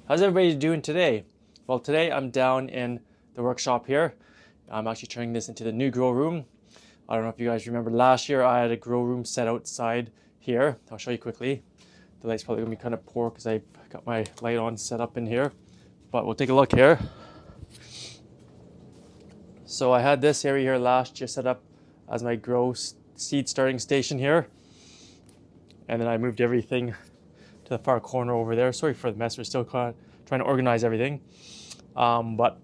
How's everybody doing today? Well, today I'm down in the workshop here. I'm actually turning this into the new grow room. I don't know if you guys remember last year I had a grow room set outside here. I'll show you quickly. The light's probably gonna be kind of poor because I got my light on set up in here, but we'll take a look here. So I had this area here last year set up as my grow seed starting station here. And then I moved everything to the far corner over there. Sorry for the mess, we're still trying to organize everything. But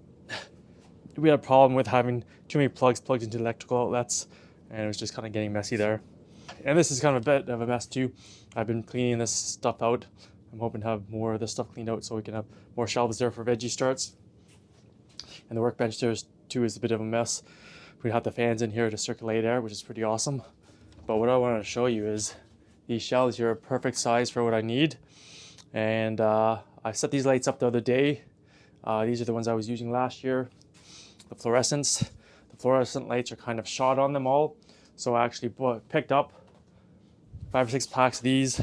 we had a problem with having too many plugs plugged into electrical outlets, and it was just kind of getting messy there. And this is kind of a bit of a mess too. I've been cleaning this stuff out. I'm hoping to have more of this stuff cleaned out so we can have more shelves there for veggie starts. And the workbench there too is a bit of a mess. We have the fans in here to circulate air, which is pretty awesome. But what I want to show you is these shelves here are perfect size for what I need. And I set these lights up the other day. These are the ones I was using last year, the fluorescents. The fluorescent lights are kind of shot on them all. So I actually picked up 5 or 6 packs of these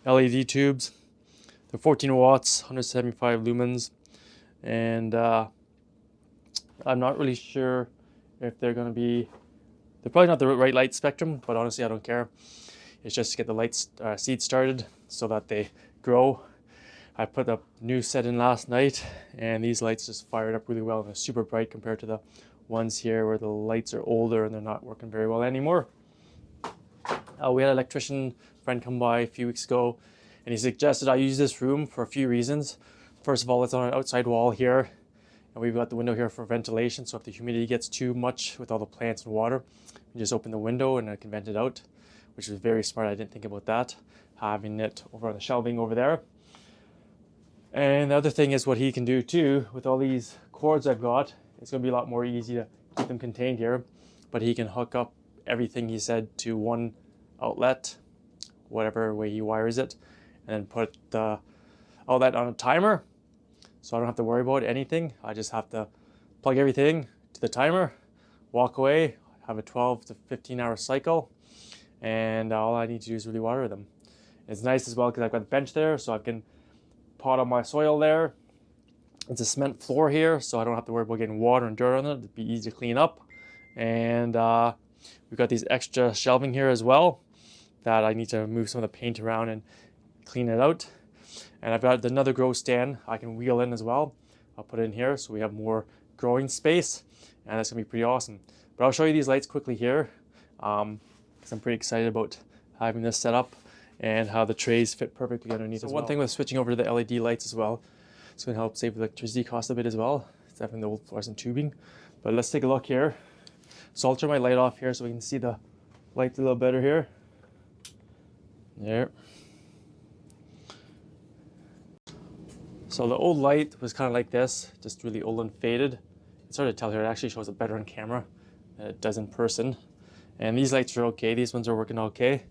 LED tubes. They're 14 watts, 175 lumens. And I'm not really sure if they're going to be, they're probably not the right light spectrum, but honestly I don't care. It's just to get the lights seeds started so that they grow. I put a new set in last night and these lights just fired up really well and they're super bright compared to the ones here where the lights are older and they're not working very well anymore. We had an electrician friend come by a few weeks ago and he suggested I use this room for a few reasons. First of all, it's on an outside wall here and we've got the window here for ventilation, so if the humidity gets too much with all the plants and water, you just open the window and I can vent it out, which was very smart. I didn't think about that, having it over on the shelving over there. And the other thing is what he can do too, with all these cords I've got, it's going to be a lot more easy to keep them contained here, but he can hook up everything, he said, to one outlet, whatever way he wires it, and then put the outlet on a timer, so I don't have to worry about anything. I just have to plug everything to the timer, walk away, have a 12 to 15 hour cycle, and all I need to do is really water them. It's nice as well because I've got the bench there, so I can pot on my soil there. It's a cement floor here, so I don't have to worry about getting water and dirt on it. It'd be easy to clean up. And we've got these extra shelving here as well that I need to move some of the paint around and clean it out. And I've got another grow stand I can wheel in as well. I'll put it in here so we have more growing space, and that's gonna be pretty awesome. But I'll show you these lights quickly here because I'm pretty excited about having this set up and how the trays fit perfectly underneath as well. One thing with switching over to the LED lights as well, it's going to help save electricity costs a bit as well. It's definitely the old fluorescent tubing. But let's take a look here. So I'll turn my light off here so we can see the lights a little better here. There. So the old light was kind of like this, just really old and faded. It's hard to tell here, it actually shows it better on camera than it does in person. And these lights are okay, these ones are working okay.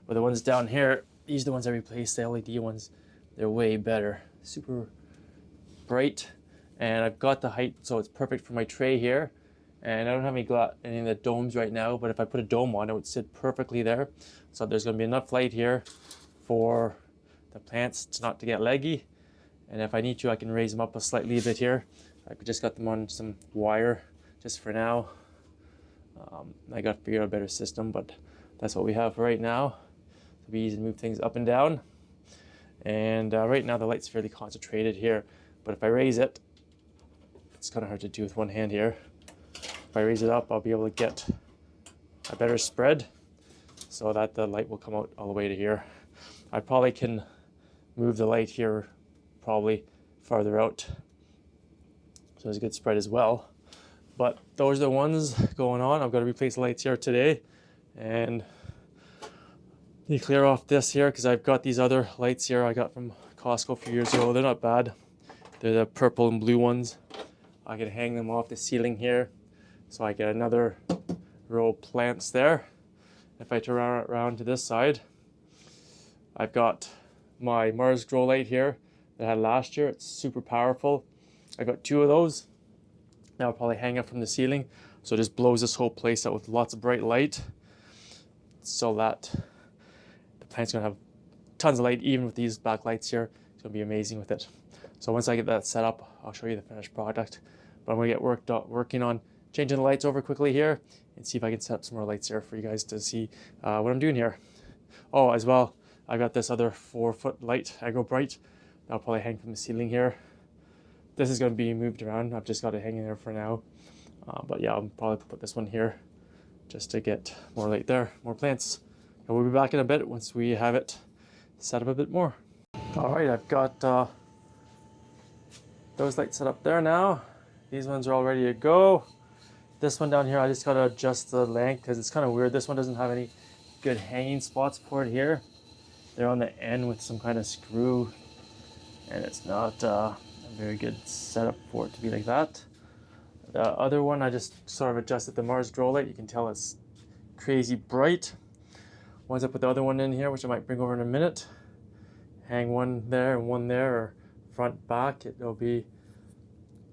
But the ones down here, these are the ones I replaced, the LED ones. They're way better, super bright. And I've got the height, so it's perfect for my tray here. And I don't have any of the domes right now, but if I put a dome on, it would sit perfectly there. So there's gonna be enough light here for the plants not to get leggy. And if I need to, I can raise them up slightly a bit here. I just got them on some wire just for now. I got to figure out a better system, but that's what we have for right now. It'll be easy to move things up and down. And right now the light's fairly concentrated here, but if I raise it, it's kind of hard to do with one hand here. If I raise it up, I'll be able to get a better spread so that the light will come out all the way to here. I probably can move the light here probably farther out, so there's a good spread as well. But those are the ones going on. I've got to replace the lights here today, and you clear off this here because I've got these other lights here I got from Costco a few years ago. They're not bad. They're the purple and blue ones. I can hang them off the ceiling here, so I get another row of plants there. If I turn around to this side, I've got my Mars grow light here that I had last year. It's super powerful. I got 2 of those. Now I'll probably hang up from the ceiling, so it just blows this whole place out with lots of bright light, so that the plant's gonna have tons of light. Even with these backlights here, it's gonna be amazing with it. So once I get that set up, I'll show you the finished product. But I'm gonna get working on changing the lights over quickly here and see if I can set up some more lights here for you guys to see what I'm doing here. Oh, as well, I got this other 4-foot light, Agro Bright. That'll probably hang from the ceiling here. This is gonna be moved around. I've just got it hanging there for now. But yeah, I'll probably put this one here just to get more light there, more plants. And we'll be back in a bit once we have it set up a bit more. All right, I've got those lights set up there now. These ones are all ready to go. This one down here, I just gotta adjust the length because it's kind of weird. This one doesn't have any good hanging spots for it here. They're on the end with some kind of screw, and it's not a very good setup for it to be like that. The other one, I just sort of adjusted the Mars grow light. You can tell it's crazy bright. Once I put the other one in here, which I might bring over in a minute, hang one there and one there, or front, back, it'll be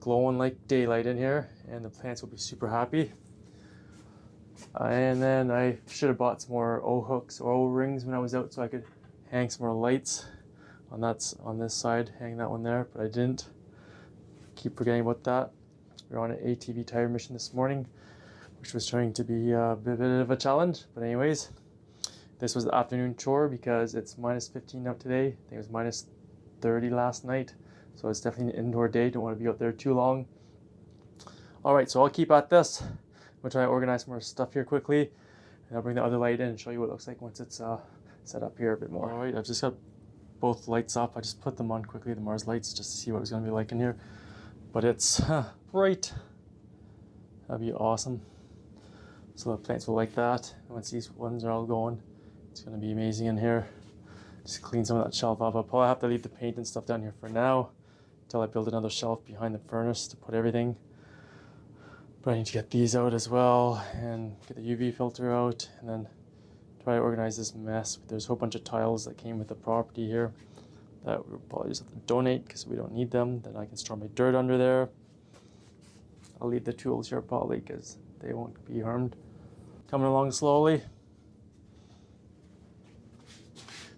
glowing like daylight in here, and the plants will be super happy. And then I should have bought some more O-hooks or O-rings when I was out so I could hang some more lights on this side, hang that one there, but I didn't. Keep forgetting about that. We were on an ATV tire mission this morning, which was trying to be a bit of a challenge. But anyways, this was the afternoon chore because it's minus 15 out today. I think it was minus 30 last night. So it's definitely an indoor day. Don't want to be out there too long. All right, so I'll keep at this. I'm gonna try to organize some more stuff here quickly. And I'll bring the other light in and show you what it looks like once it's set up here a bit more. All right, I've just got both lights up. I just put them on quickly, the Mars lights, just to see what it's gonna be like in here. But it's bright. That'd be awesome. So the plants will like that. Once these ones are all going, it's gonna be amazing in here. Just clean some of that shelf off. I'll probably have to leave the paint and stuff down here for now until I build another shelf behind the furnace to put everything. But I need to get these out as well and get the UV filter out and then try to organize this mess. There's a whole bunch of tiles that came with the property here that we'll probably just have to donate because we don't need them. Then I can store my dirt under there. I'll leave the tools here probably because they won't be harmed. Coming along slowly.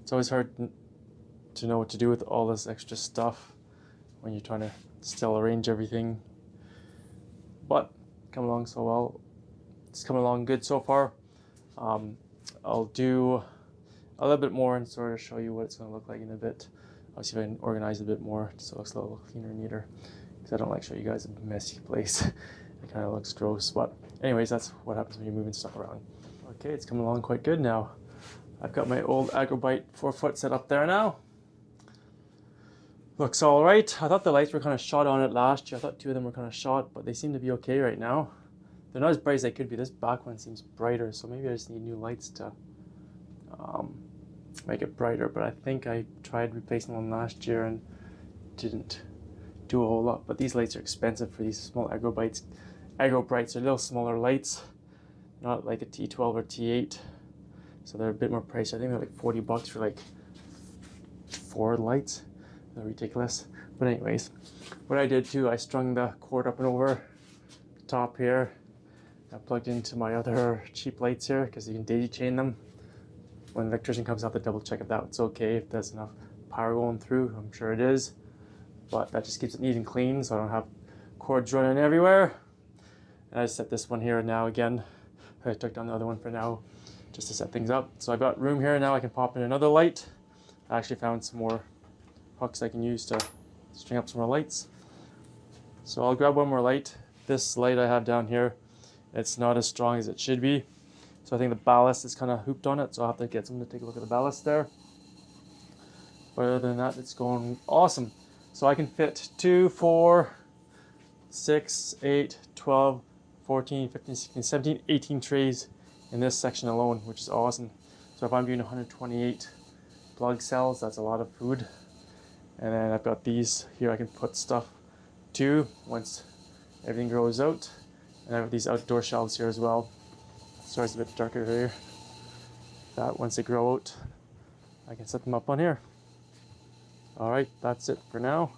It's always hard to know what to do with all this extra stuff when you're trying to still arrange everything. But coming along so well. It's coming along good so far. I'll do a little bit more and sort of show you what it's going to look like in a bit. I'll see if I can organize it a bit more so it looks a little cleaner and neater. Because I don't like showing you guys a messy place. It kind of looks gross. But anyways, that's what happens when you're moving stuff around. Okay, it's coming along quite good now. I've got my old Agrobite 4-foot set up there now. Looks all right. I thought the lights were kind of shot on it last year. I thought 2 of them were kind of shot, but they seem to be okay right now. They're not as bright as they could be. This back one seems brighter, so maybe I just need new lights to make it brighter. But I think I tried replacing one last year and didn't do a whole lot. But these lights are expensive for these small Agrobrights. Agrobrights are little smaller lights, not like a T12 or T8. So they're a bit more pricey. I think they're like 40 bucks for like 4 lights. They're ridiculous. But anyways, what I did too, I strung the cord up and over the top here. I plugged into my other cheap lights here because you can daisy chain them. When the electrician comes out to double check if that's okay, if there's enough power going through. I'm sure it is. But that just keeps it neat and clean so I don't have cords running everywhere. And I just set this one here now again. I took down the other one for now just to set things up. So I've got room here now. I can pop in another light. I actually found some more hooks I can use to string up some more lights. So I'll grab one more light. This light I have down here, it's not as strong as it should be. So I think the ballast is kind of hooped on it. So I'll have to get someone to take a look at the ballast there. But other than that, it's going awesome. So I can fit 2, 4, 6, 8, 12, 14, 15, 16, 17, 18 trays in this section alone, which is awesome. So if I'm doing 128 plug cells, that's a lot of food. And then I've got these here I can put stuff to once everything grows out. And I have these outdoor shelves here as well. Sorry, it's a bit darker here. That once they grow out, I can set them up on here. All right, that's it for now.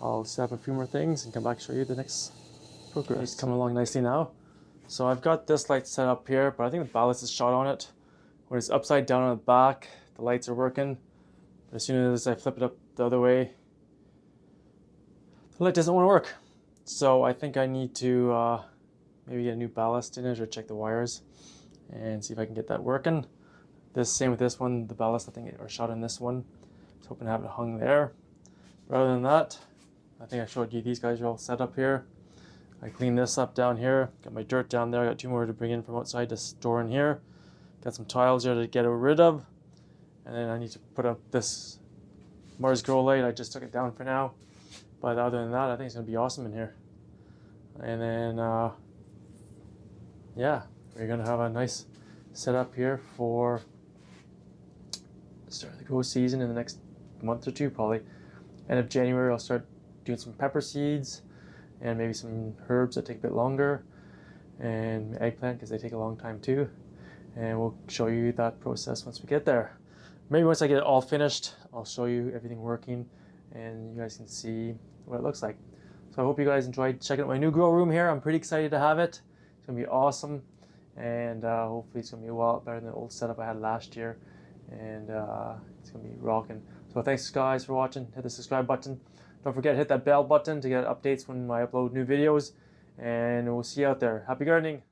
I'll set up a few more things and come back and show you the next progress. It's coming along nicely now. So I've got this light set up here, but I think the ballast is shot on it. When it's upside down on the back, the lights are working. But as soon as I flip it up the other way, the light doesn't want to work. So I think I need to maybe get a new ballast in it or check the wires and see if I can get that working. Same with this one, the ballast I think or shot in this one. I was hoping to have it hung there. But other than that, I think I showed you these guys are all set up here. I cleaned this up down here, got my dirt down there, I got 2 more to bring in from outside to store in here. Got some tiles here to get rid of. And then I need to put up this Mars grow light. I just took it down for now. But other than that, I think it's going to be awesome in here. And then, yeah, we're going to have a nice setup here for the start of the grow season in the next month or 2 probably. End of January, I'll start doing some pepper seeds and maybe some herbs that take a bit longer, and eggplant because they take a long time too. And we'll show you that process once we get there. Maybe once I get it all finished, I'll show you everything working and you guys can see what it looks like. So I hope you guys enjoyed checking out my new grow room here. I'm pretty excited to have it. It's gonna be awesome, and hopefully it's gonna be a lot better than the old setup I had last year, and it's gonna be rocking. So thanks guys for watching. Hit the subscribe button. Don't forget to hit that bell button to get updates when I upload new videos, and we'll see you out there. Happy gardening.